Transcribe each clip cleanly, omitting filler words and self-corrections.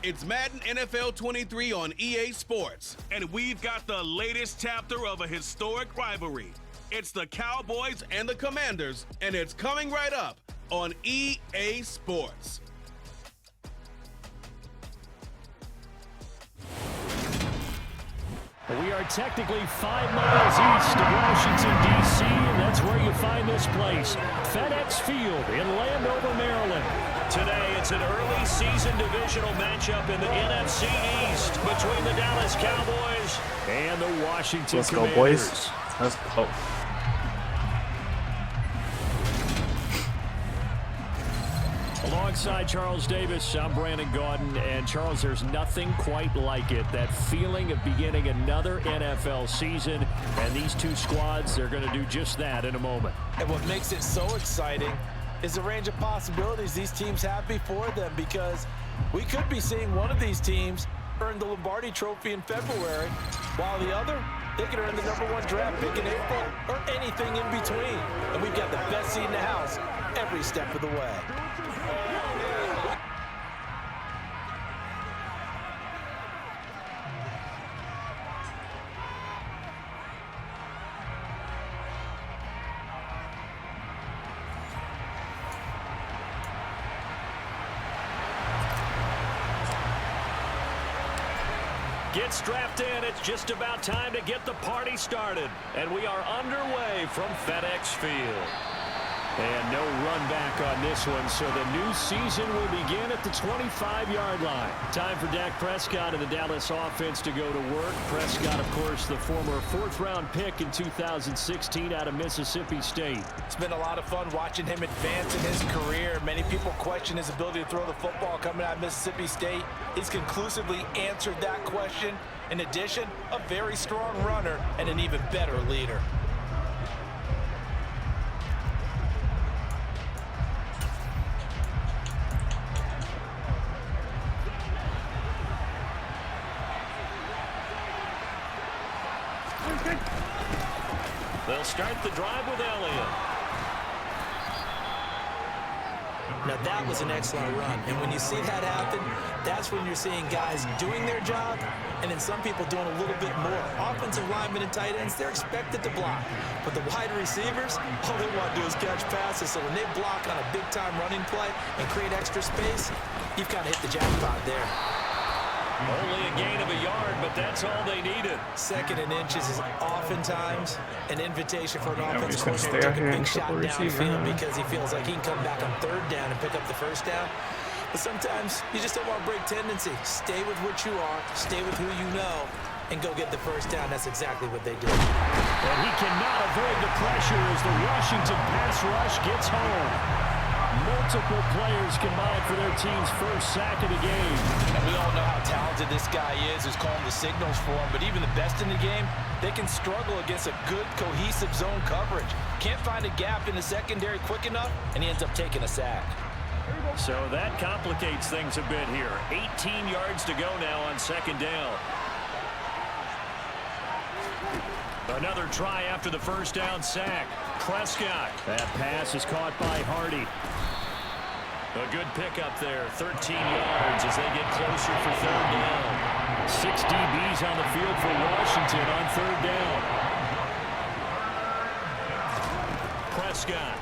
It's Madden NFL 23 on EA Sports. And we've got the latest chapter of a historic rivalry. It's the Cowboys and the Commanders, and it's coming right up on EA Sports. We are technically 5 miles east of Washington, D.C., and that's where you find this place, FedEx Field in Landover, Maryland. Today, it's an early season divisional matchup in the NFC East between the Dallas Cowboys and the Washington Commanders. Let's go, boys. Let's go. Alongside Charles Davis, I'm Brandon Gaudin, and Charles, there's nothing quite like it. That feeling of beginning another NFL season, and these two squads, they're going to do just that in a moment. And what makes it so exciting is the range of possibilities these teams have before them, because we could be seeing one of these teams earn the Lombardi Trophy in February, while the other, they could earn the #1 draft pick in April, or anything in between. And we've got the best seat in the house every step of the way. Get strapped in. It's just about time to get the party started. And we are underway from FedEx Field. And no run back on this one, so the new season will begin at the 25-yard line. Time for Dak Prescott and the Dallas offense to go to work. Prescott, of course, the former 4th-round pick in 2016 out of Mississippi State. It's been a lot of fun watching him advance in his career. Many people question his ability to throw the football coming out of Mississippi State. He's conclusively answered that question. In addition, a very strong runner and an even better leader. They'll start the drive with Elliott. Now that was an excellent run, and when you see that happen, that's when you're seeing guys doing their job, and then some people doing a little bit more. Offensive linemen and tight ends, they're expected to block, but the wide receivers, all they want to do is catch passes. So when they block on a big-time running play and create extra space, you've kind of hit the jackpot there. Only a gain of a yard, but that's all they needed. 2nd and inches is oftentimes an invitation for an offensive coordinator to take a big shot downfield because he feels like he can come back on 3rd down and pick up the 1st down. But sometimes you just don't want to break tendency. Stay with what you are, stay with who you know, and go get the 1st down. That's exactly what they did. And he cannot avoid the pressure as the Washington pass rush gets home. Multiple players combined for their team's 1st sack of the game. And we all know how talented this guy is who's calling the signals for him, but even the best in the game, they can struggle against a good, cohesive zone coverage. Can't find a gap in the secondary quick enough, and he ends up taking a sack. So that complicates things a bit here. 18 yards to go now on 2nd down. Another try after the 1st down sack. Prescott. That pass is caught by Hardy. A good pickup there. 13 yards as they get closer for 3rd down. 6 DBs on the field for Washington on 3rd down. Prescott.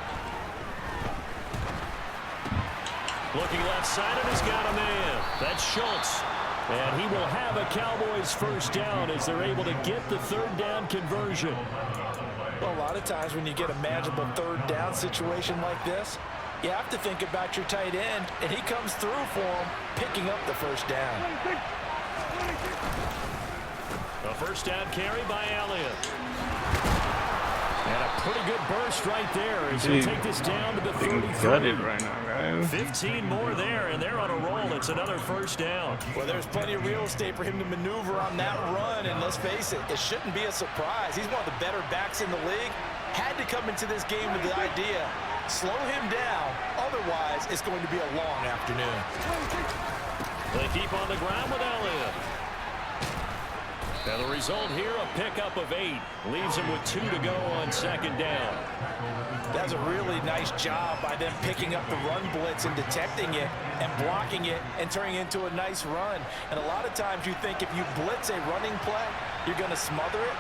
Looking left side, and he's got a man. That's Schultz. And he will have a Cowboys 1st down as they're able to get the 3rd down conversion. Well, a lot of times when you get a manageable 3rd down situation like this, you have to think about your tight end, and he comes through for him, picking up the 1st down. A 1st down carry by Elliott. And a pretty good burst right there as they take this down to the 33. Right now, guys. 15 more there, and they're on a roll. It's another 1st down. Well, there's plenty of real estate for him to maneuver on that run, and let's face it, it shouldn't be a surprise. He's one of the better backs in the league. Had to come into this game with the idea, slow him down, otherwise it's going to be a long afternoon. They keep on the ground with Elliott. And the result here, a pickup of 8. Leaves him with 2 to go on second down. That's a really nice job by them picking up the run blitz and detecting it and blocking it and turning it into a nice run. And a lot of times you think if you blitz a running play, you're going to smother it.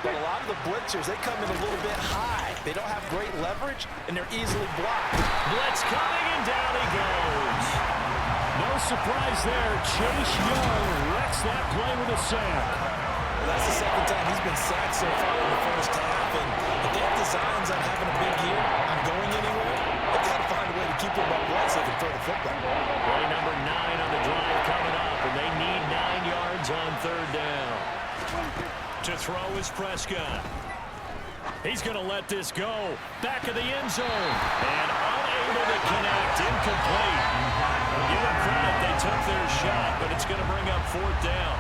But a lot of the blitzers, they come in a little bit high. They don't have great leverage, and they're easily blocked. Blitz coming, and down he goes. No surprise there. Chase Young wrecks that play with a sack. That's the second time he's been sacked so far in the first half. And if they have designs on having a big year, on going anywhere, they've got to find a way to keep him up once they can throw the football. Play number 9 on the drive coming up, and they need 9 yards on third down. To throw is Prescott. He's going to let this go. Back of the end zone. And unable to connect. Incomplete. Give them credit. They took their shot, but it's going to bring up fourth down.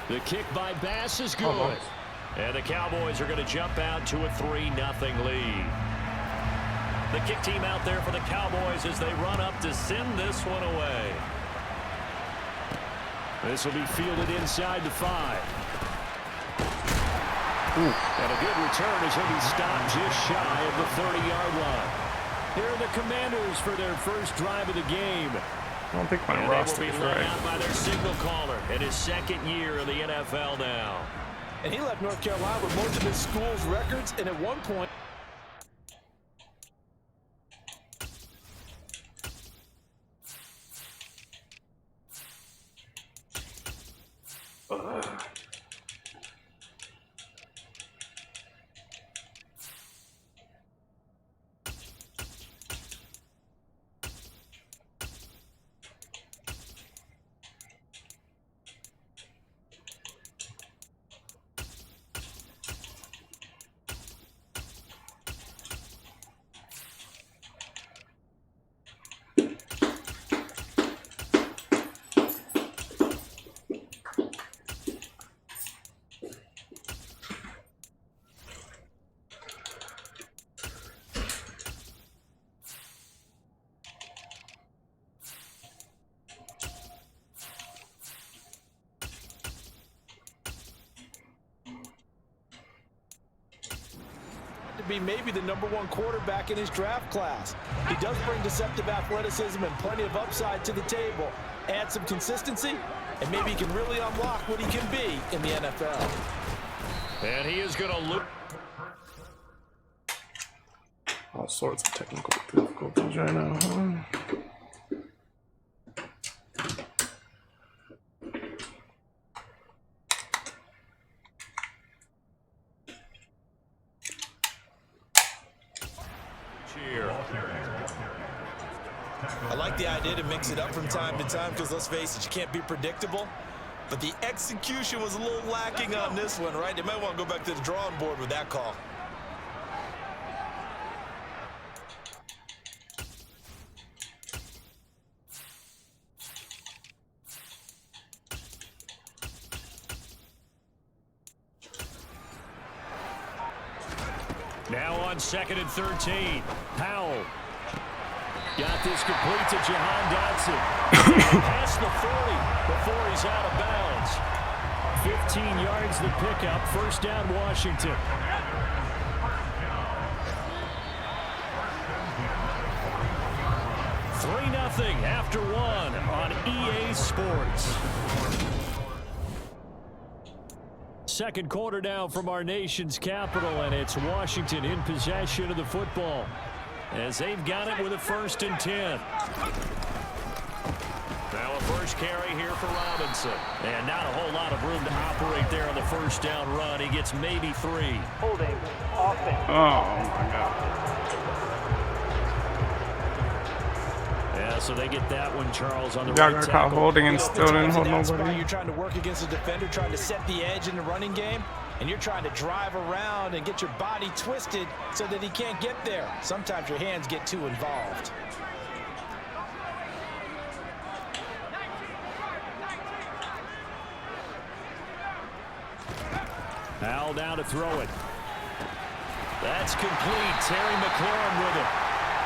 The kick by Bass is good. And the Cowboys are going to jump out to a 3-0 lead. The kick team out there for the Cowboys as they run up to send this one away. This will be fielded inside the 5. And a good return as he'll be stopped just shy of the 30-yard line. Here are the Commanders for their first drive of the game. I don't think my roster is right. They will be led right. out by their signal caller in his second year in the NFL now. And he left North Carolina with most of his school's records, and at one point, be maybe the #1 quarterback in his draft class. He does bring deceptive athleticism and plenty of upside to the table. Add some consistency, and maybe he can really unlock what he can be in the NFL. And he is going to look. All sorts of technical difficulties right now, huh? I like the idea to mix it up from time to time because, let's face it, you can't be predictable. But the execution was a little lacking on this one, right? They might want to go back to the drawing board with that call. Now on 2nd and 13. Powell. Got this complete to Jahan Dotson. Past the 40 before he's out of bounds. 15 yards the pickup. First down, Washington. $3-0 after 1 on EA Sports. Second quarter now from our nation's capital, and it's Washington in possession of the football as they've got it with a 1st and 10. Now a first carry here for Robinson. And not a whole lot of room to operate there on the first down run. He gets maybe 3. Holding offense. Oh my God. Yeah, so they get that one, Charles, on the Y'all right got caught tackle. holding and still didn't hold nobody. You're trying to work against a defender, trying to set the edge in the running game, and you're trying to drive around and get your body twisted so that he can't get there. Sometimes your hands get too involved. Al down to throw it. That's complete. Terry McLaurin with it.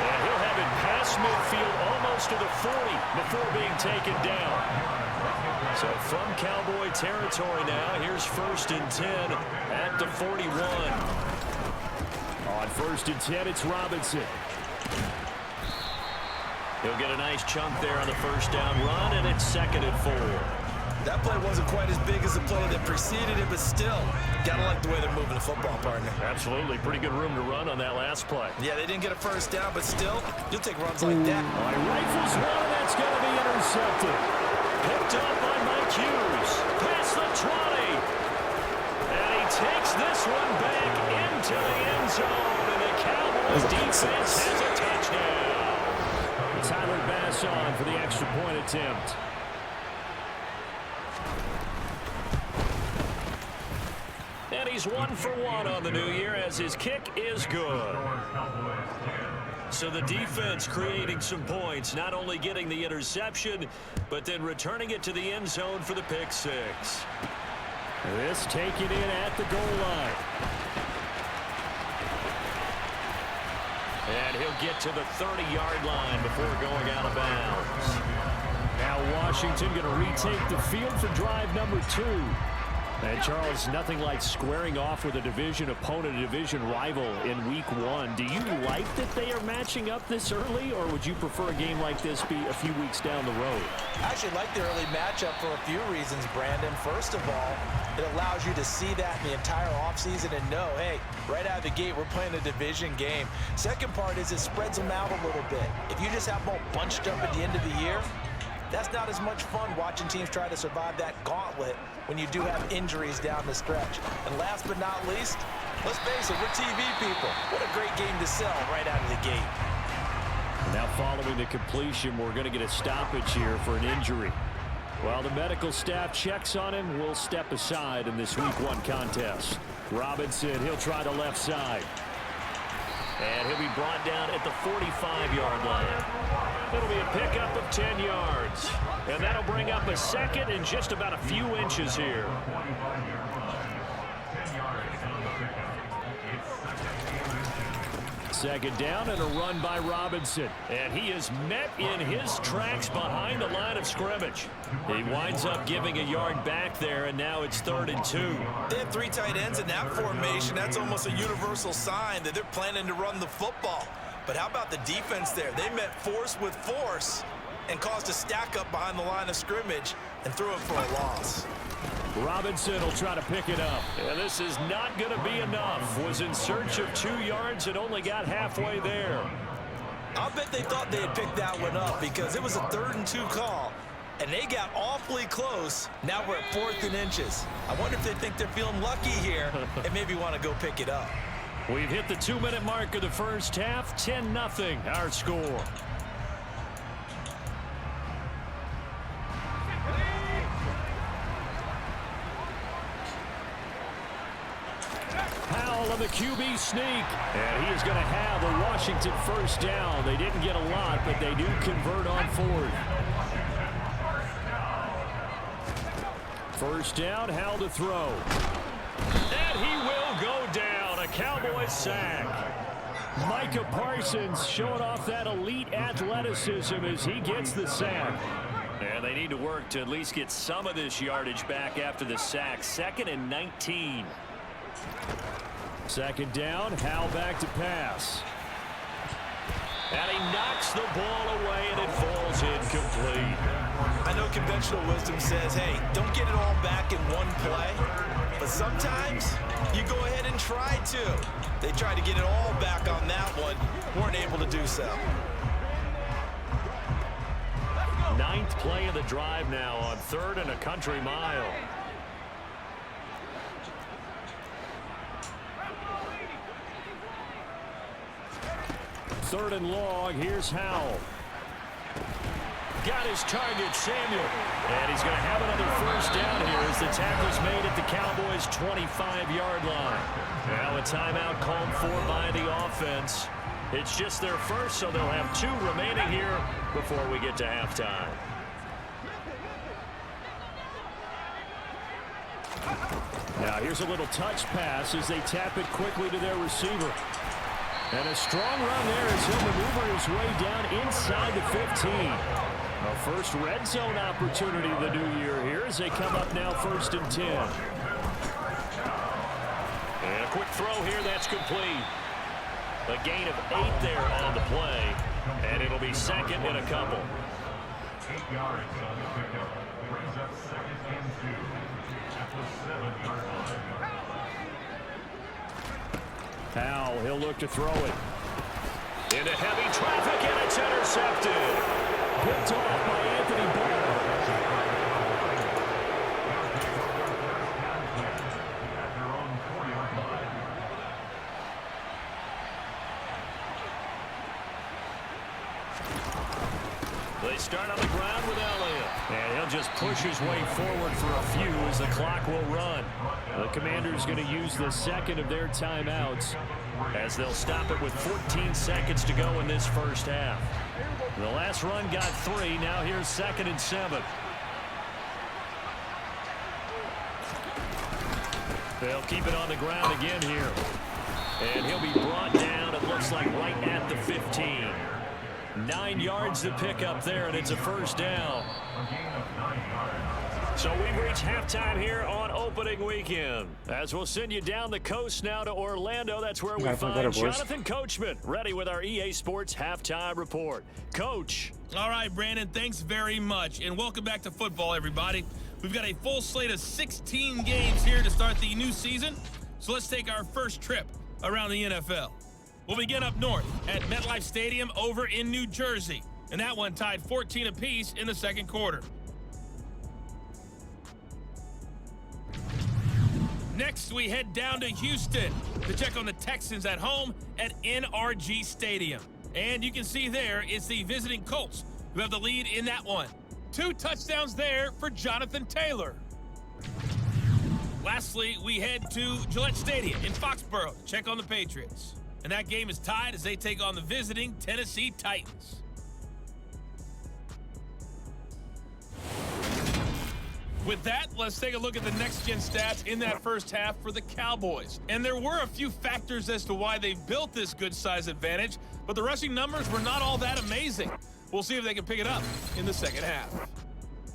And he'll have it past midfield almost to the 40 before being taken down. So from Cowboy territory now, here's 1st and 10 at the 41. On 1st and 10, it's Robinson. He'll get a nice chunk there on the first down run, and it's 2nd and 4. That play wasn't quite as big as the play that preceded it, but still, gotta like the way they're moving the football, partner. Absolutely. Pretty good room to run on that last play. Yeah, they didn't get a first down, but still, you'll take runs like that. All right, rifles one, that's going to be intercepted. Picked up by Mike Hughes. Past the 20. And he takes this one back into the end zone, and the Cowboys defense has a touchdown. Tyler Bass on for the extra point attempt. And he's 1 for 1 on the new year as his kick is good. So the defense creating some points, not only getting the interception, but then returning it to the end zone for the pick six. This taken in at the goal line. And he'll get to the 30-yard line before going out of bounds. Now Washington going to retake the field for drive number 2. And, Charles, nothing like squaring off with a division opponent, a division rival in week 1. Do you like that they are matching up this early, or would you prefer a game like this be a few weeks down the road? I actually like the early matchup for a few reasons, Brandon. First of all, it allows you to see that in the entire offseason and know, hey, right out of the gate, we're playing a division game. Second part is it spreads them out a little bit. If you just have them all bunched up at the end of the year, that's not as much fun watching teams try to survive that gauntlet when you do have injuries down the stretch. And last but not least, let's face it, we're TV people. What a great game to sell right out of the gate. Now following the completion, we're going to get a stoppage here for an injury. While the medical staff checks on him, we'll step aside in this week 1 contest. Robinson, he'll try the left side. And he'll be brought down at the 45-yard line. It'll be a pickup of 10 yards. And that'll bring up a second and just about a few inches here. Second down and a run by Robinson. And he is met in his tracks behind the line of scrimmage. He winds up giving a yard back there, and now it's 3rd and 2. They have 3 tight ends in that formation. That's almost a universal sign that they're planning to run the football. But how about the defense there? They met force with force and caused a stack up behind the line of scrimmage and threw it for a loss. Robinson will try to pick it up. And this is not going to be enough. Was in search of 2 yards and only got halfway there. I'll bet they thought they had picked that one up because it was a 3rd and 2 call. And they got awfully close. Now we're at 4th and inches. I wonder if they think they're feeling lucky here and maybe want to go pick it up. We've hit the 2-minute mark of the first half. 10-0 our score. Powell on the QB sneak. And he is going to have a Washington first down. They didn't get a lot, but they do convert on 4th. First down, Howell to throw. And he will go down. A Cowboys sack. Micah Parsons showing off that elite athleticism as he gets the sack. And they need to work to at least get some of this yardage back after the sack. 2nd and 19. Second down, Howell back to pass. And he knocks the ball away, and it falls incomplete. I know conventional wisdom says, hey, don't get it all back in one play. But sometimes you go ahead and try to. They tried to get it all back on that one. Weren't able to do so. 9th play of the drive now on 3rd and a country mile. Third and long. Here's Howell. Got his target, Samuel. And he's going to have another first down here as the tackle's made at the Cowboys' 25-yard line. Now a timeout called for by the offense. It's just their first, so they'll have 2 remaining here before we get to halftime. Now here's a little touch pass as they tap it quickly to their receiver. And a strong run there as he'll maneuver his way down inside the 15. A first red zone opportunity of the new year here as they come up now 1st and 10. And a quick throw here, that's complete. A gain of 8 there on the play, and it'll be 2nd and a couple. 8 yards on the pickup. Brings up 2nd and 2 at the 7-yard line. Powell, he'll look to throw it. Into heavy traffic, and it's intercepted. Picked off by Anthony Barr. They start on the ground with Elliott. And he'll just push his way forward for a few as the clock will run. The Commanders going to use the 2nd of their timeouts as they'll stop it with 14 seconds to go in this first half. The last run got 3. Now here's 2nd and 7. They'll keep it on the ground again here. And he'll be brought down, it looks like, right at the 15. 9 yards to pick up there, and it's a first down. So we've reached halftime here on opening weekend. As we'll send you down the coast now to Orlando, that's where we find Jonathan Coachman, ready with our EA Sports halftime report. Coach. All right, Brandon, thanks very much. And welcome back to football, everybody. We've got a full slate of 16 games here to start the new season. So let's take our first trip around the NFL. We'll begin up north at MetLife Stadium over in New Jersey. And that one tied 14 apiece in the second quarter. Next, we head down to Houston to check on the Texans at home at NRG Stadium. And you can see there it's the visiting Colts who have the lead in that one. 2 touchdowns there for Jonathan Taylor. Lastly, we head to Gillette Stadium in Foxborough to check on the Patriots. And that game is tied as they take on the visiting Tennessee Titans. With that, let's take a look at the next-gen stats in that first half for the Cowboys. And there were a few factors as to why they built this good size advantage, but the rushing numbers were not all that amazing. We'll see if they can pick it up in the second half.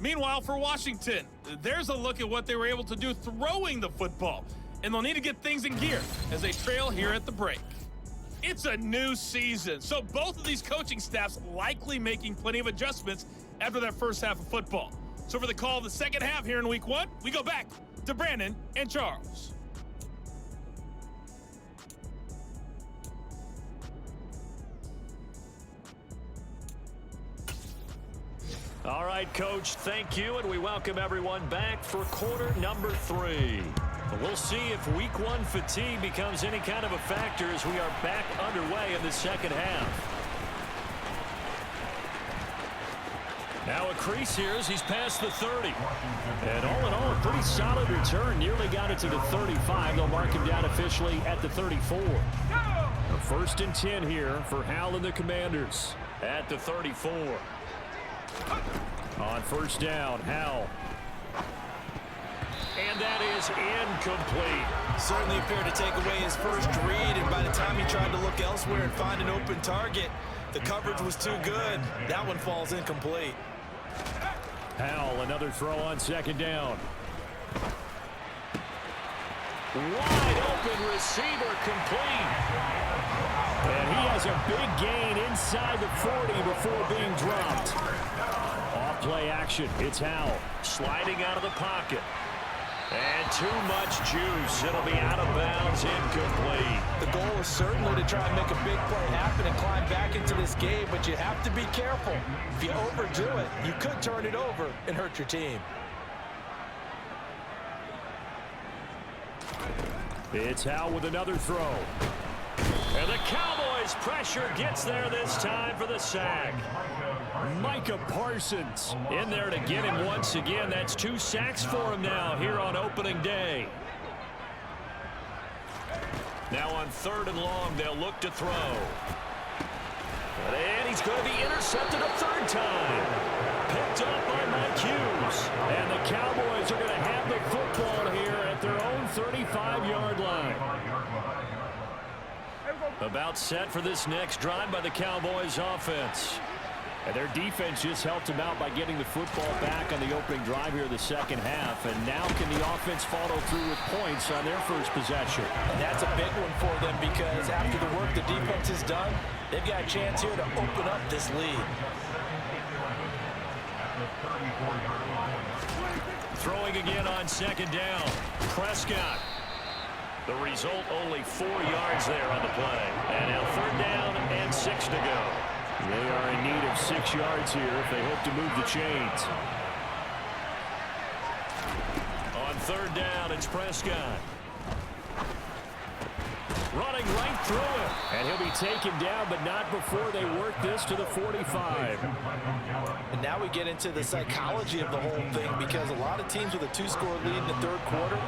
Meanwhile, for Washington, there's a look at what they were able to do throwing the football. And they'll need to get things in gear as they trail here at the break. It's a new season, so both of these coaching staffs likely making plenty of adjustments after that first half of football. So for the call of the second half here in week 1, we go back to Brandon and Charles. All right, Coach, thank you, and we welcome everyone back for quarter number 3. We'll see if week 1 fatigue becomes any kind of a factor as we are back underway in the second half. Now a crease here as he's past the 30. And all in all, a pretty solid return. Nearly got it to the 35. They'll mark him down officially at the 34. A 1st and 10 here for Hal and the Commanders at the 34. On first down, Hal. And that is incomplete. Certainly appeared to take away his first read, and by the time he tried to look elsewhere and find an open target, the coverage was too good. That one falls incomplete. Hal, another throw on second down. Wide open receiver, complete. And he has a big gain inside the 40 before being dropped. Off play action, it's Hal sliding out of the pocket. And too much juice. It'll be out of bounds, incomplete. The goal is certainly to try and make a big play happen and climb back into this game, but you have to be careful. If you overdo it, you could turn it over and hurt your team. It's Hal with another throw. And the Cowboys' pressure gets there this time for the sack. Micah Parsons in there to get him once again. That's 2 sacks for him now here on opening day. Now on 3rd and long, they'll look to throw. And he's going to be intercepted a 3rd time. Picked up by Mike Hughes. And the Cowboys are going to have the football here at their own 35-yard line. About set for this next drive by the Cowboys offense. And their defense just helped them out by getting the football back on the opening drive here in the second half. And now can the offense follow through with points on their first possession? And that's a big one for them because after the work the defense has done, they've got a chance here to open up this lead. Throwing again on second down. Prescott. The result, only 4 yards there on the play. And now third down and 6 to go. They are in need of 6 yards here if they hope to move the chains. On third down, it's Prescott. Running right through it. And he'll be taken down, but not before they work this to the 45. And now we get into the psychology of the whole thing because a lot of teams with a 2-score lead in the third quarter,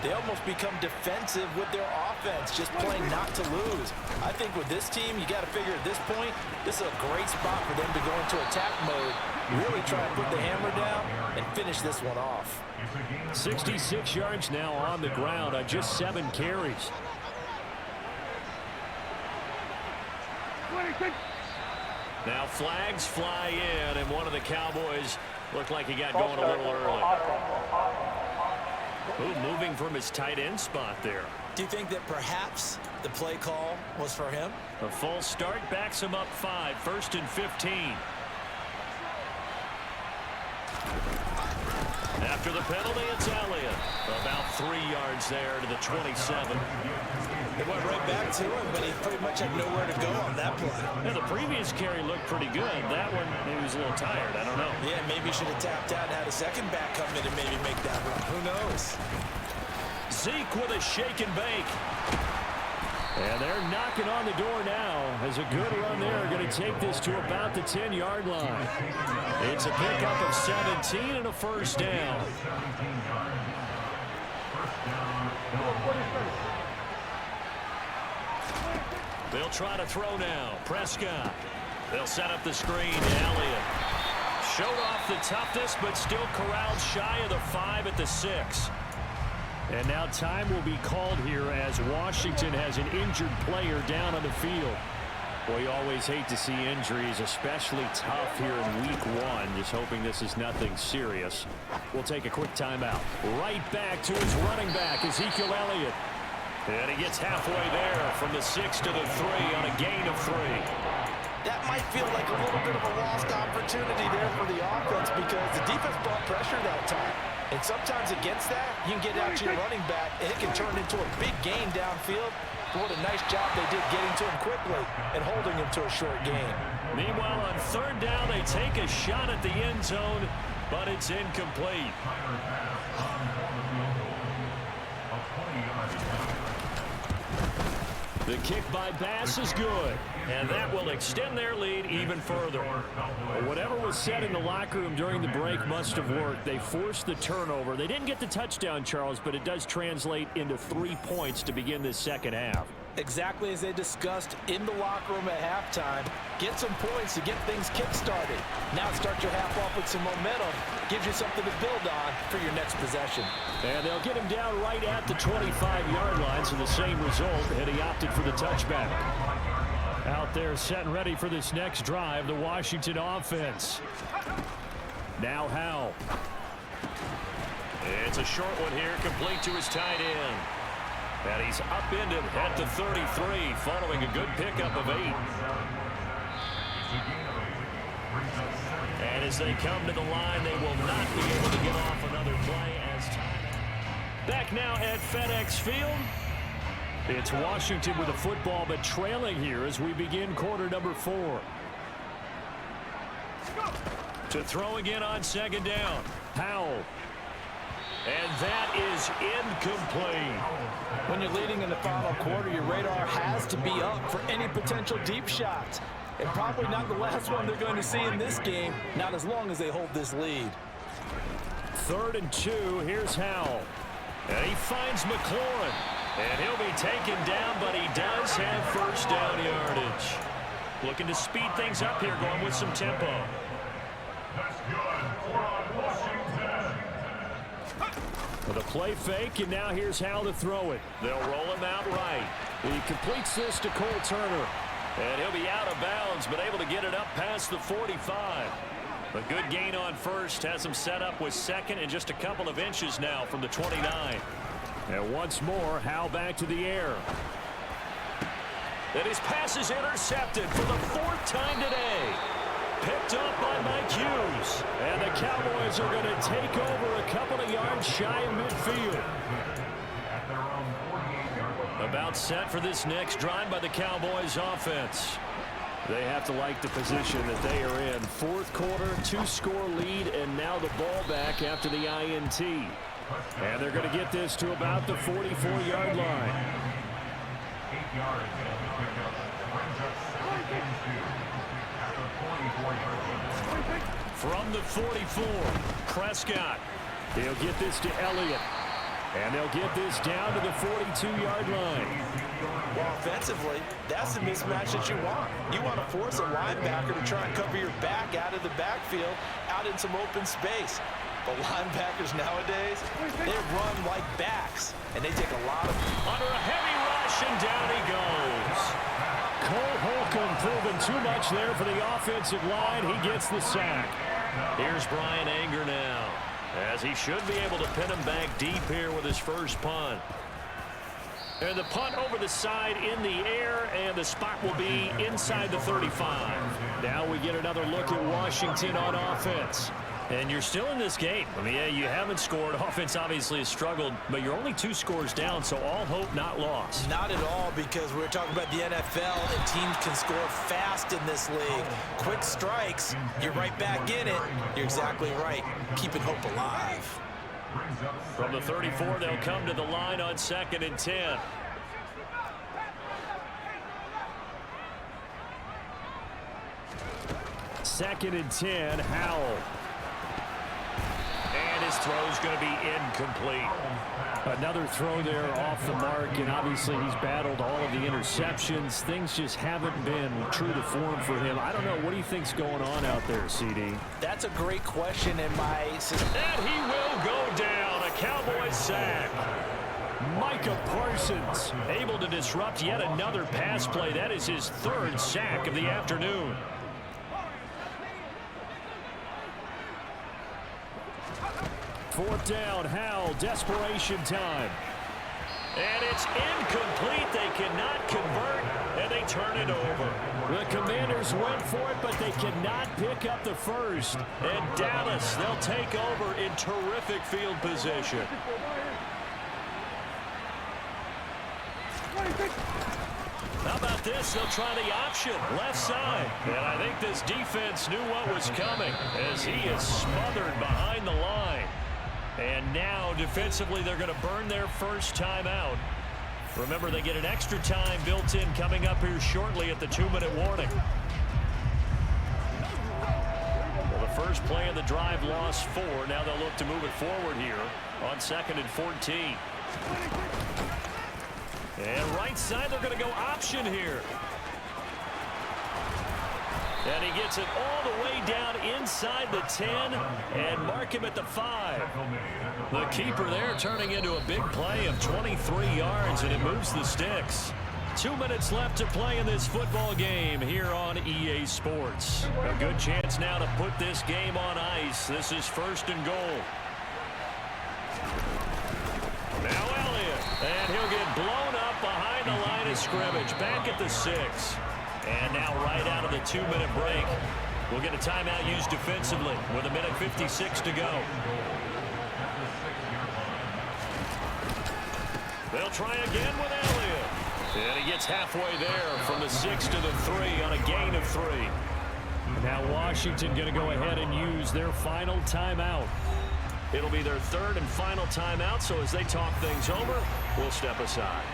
they almost become defensive with their offense, just playing not to lose. I think with this team, you got to figure at this point, this is a great spot for them to go into attack mode, really try to put the hammer down and finish this one off. 66 yards now on the ground on just 7 carries. Now flags fly in, and one of the Cowboys looked like he got going a little early. Ooh, moving from his tight end spot there. Do you think that perhaps the play call was for him? A false start backs him up 5, 1st and 15. After the penalty, it's Elliott. About 3 yards there to the 27. It went right back to him, but he pretty much had nowhere to go on that play. Yeah, the previous carry looked pretty good. That one, maybe he was a little tired. I don't know. Yeah, maybe he should have tapped out and had a second back come in and maybe make that run. Who knows? Zeke with a shake and bake. And they're knocking on the door now as a good run there. Going to take this to about the 10-yard line. It's a pickup of 17 and a first down. They'll try to throw now. Prescott. They'll set up the screen to Elliott. Showed off the toughness, but still corralled shy of the 5 at the 6. And now time will be called here as Washington has an injured player down on the field. Well, you always hate to see injuries, especially tough here in week 1. Just hoping this is nothing serious. We'll take a quick timeout. Right back to his running back, Ezekiel Elliott. And he gets halfway there from the 6 to the 3 on a gain of 3. That might feel like a little bit of a lost opportunity there for the offense because the defense brought pressure that time. And sometimes against that, you can get out to your running back, and it can turn into a big gain downfield. What a nice job they did getting to him quickly and holding him to a short gain. Meanwhile, on third down, they take a shot at the end zone, but it's incomplete. The kick by Bass is good, and that will extend their lead even further. Whatever was said in the locker room during the break must have worked. They forced the turnover. They didn't get the touchdown, Charles, but it does translate into 3 points to begin this second half. Exactly as they discussed in the locker room at halftime. Get some points to get things kick-started. Now start your half off with some momentum. Gives you something to build on for your next possession. And they'll get him down right at the 25-yard line, so the same result, and he opted for the touchback. Out there set and ready for this next drive, the Washington offense. Now Howell. It's a short one here, complete to his tight end. And he's upended at the 33, following a good pickup of 8. And as they come to the line, they will not be able to get off another play as time. Back now at FedEx Field. It's Washington with the football, but trailing here as we begin quarter number 4. To throw again on second down. Howell. And that is incomplete. When you're leading in the final quarter, your radar has to be up for any potential deep shots. And probably not the last one they're going to see in this game, not as long as they hold this lead. 3rd and 2, here's Howell. And he finds McLaurin. And he'll be taken down, but he does have first down yardage. Looking to speed things up here, going with some tempo. That's good for Washington. With a play fake, and now here's how to throw it. They'll roll him out right. He completes this to Cole Turner. And he'll be out of bounds, but able to get it up past the 45. A good gain on first. Has him set up with second and just a couple of inches now from the 29. And once more, Howell back to the air. And his pass is intercepted for the 4th time today. Picked up by Mike Hughes. And the Cowboys are going to take over a couple of yards shy of midfield. About set for this next drive by the Cowboys offense. They have to like the position that they are in. 4th quarter, 2-score lead, and now the ball back after the INT. And they're going to get this to about the 44-yard line. 8 yards and the pickup brings up 2nd and 2 at the 44-yard line. From the 44, Prescott. He'll get this to Elliott. And they'll get this down to the 42-yard line. Well, offensively, that's the mismatch that you want. You want to force a linebacker to try and cover your back out of the backfield, out in some open space. But linebackers nowadays, they run like backs, and they take a lot of... Under a heavy rush, and down he goes. Cole Holcomb proving too much there for the offensive line. He gets the sack. Here's Brian Anger now, as he should be able to pin him back deep here with his first punt. And the punt over the side in the air, and the spot will be inside the 35. Now we get another look at Washington on offense. And you're still in this game. I mean, yeah, you haven't scored. Offense obviously has struggled, but you're only 2 scores down, so all hope not lost. Not at all, because we're talking about the NFL, and teams can score fast in this league. Quick strikes, you're right back in it. You're exactly right. Keeping hope alive. From the 34, they'll come to the line on 2nd and 10. Second and 10, Howell. And his throw is going to be incomplete. Another throw there off the mark, and obviously he's battled all of the interceptions. Things just haven't been true to form for him. I don't know. What do you think's going on out there, CD? That's a great question in my... And he will go down. A Cowboys sack. Micah Parsons able to disrupt yet another pass play. That is his 3rd sack of the afternoon. Fourth down, Howell, desperation time. And it's incomplete. They cannot convert, and they turn it over. The Commanders went for it, but they cannot pick up the first. And Dallas, they'll take over in terrific field position. How about this? They'll try the option, left side. And I think this defense knew what was coming as he is smothered behind the line. And now, defensively, they're going to burn their first timeout. Remember, they get an extra time built in coming up here shortly at the 2-minute warning. Well, the first play of the drive lost 4. Now they'll look to move it forward here on 2nd and 14. And right side, they're going to go option here. And he gets it all the way down inside the 10 and mark him at the 5. The keeper there turning into a big play of 23 yards, and it moves the sticks. 2 minutes left to play in this football game here on EA Sports. A good chance now to put this game on ice. This is 1st and goal. Now Elliott, and he'll get blown up behind the line of scrimmage, back at the 6. And now right out of the 2-minute break, we'll get a timeout used defensively with 1:56 to go. They'll try again with Elliott. And he gets halfway there from the 6 to the 3 on a gain of 3. Now Washington going to go ahead and use their final timeout. It'll be their 3rd and final timeout, so as they talk things over, we'll step aside.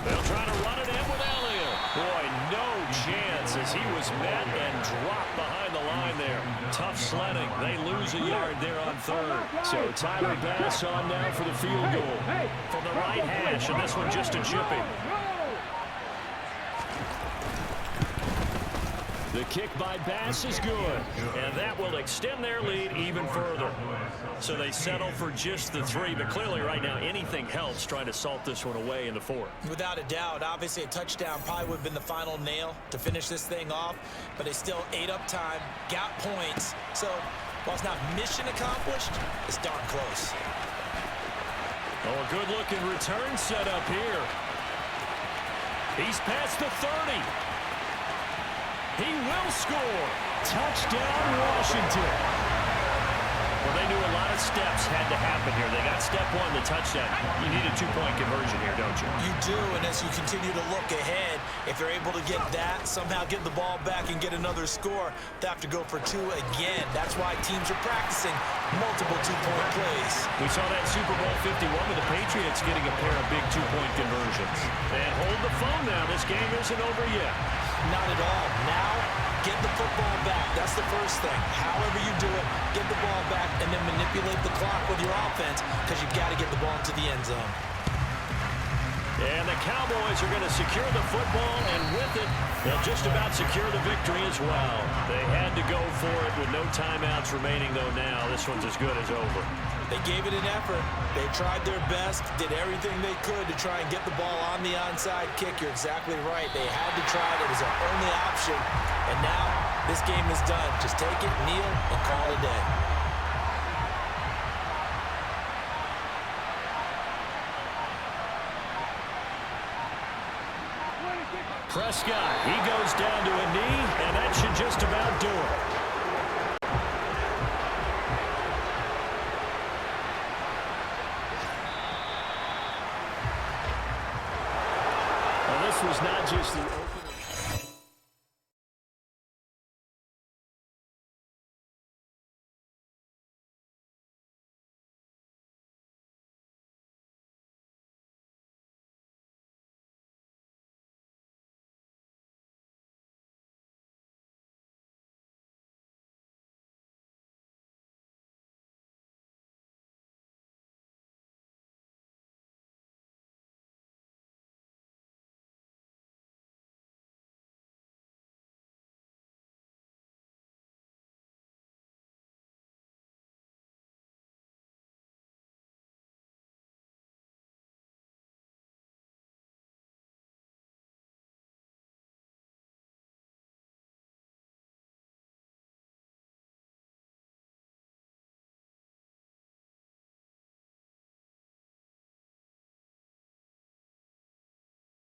They'll try to run it in with Elliott. Boy, no chance as he was met and dropped behind the line there. Tough sledding. They lose a yard there on 3rd. So Tyler Bass on now for the field goal from the right hash, and this one just a chipping. The kick by Bass is good, and that will extend their lead even further. So they settle for just the 3, but clearly right now anything helps trying to salt this one away in the 4th. Without a doubt, obviously a touchdown probably would have been the final nail to finish this thing off, but they still ate up time, got points. So while it's not mission accomplished, it's darn close. Oh, a good-looking return set up here. He's past the 30. He will score. Touchdown, Washington. Well, they knew a lot of steps had to happen here. They got step 1, the touchdown. You need a 2-point conversion here, don't you? You do, and as you continue to look ahead, if they're able to get that, somehow get the ball back and get another score, they have to go for 2 again. That's why teams are practicing multiple 2-point plays. We saw that Super Bowl 51 with the Patriots getting a pair of big 2-point conversions. And hold the phone now. This game isn't over yet. Not at all. Now, get the football back. That's the first thing. However you do it, get the ball back and then manipulate the clock with your offense because you've got to get the ball into the end zone. And the Cowboys are going to secure the football, and with it, they'll just about secure the victory as well. They had to go for it with no timeouts remaining, though now this one's as good as over. They gave it an effort. They tried their best, did everything they could to try and get the ball on the onside kick. You're exactly right. They had to try it. It was their only option. And now this game is done. Just take it, kneel, and call it a day. Prescott, he goes down to a knee, and that should just about do it. Well, this was not just the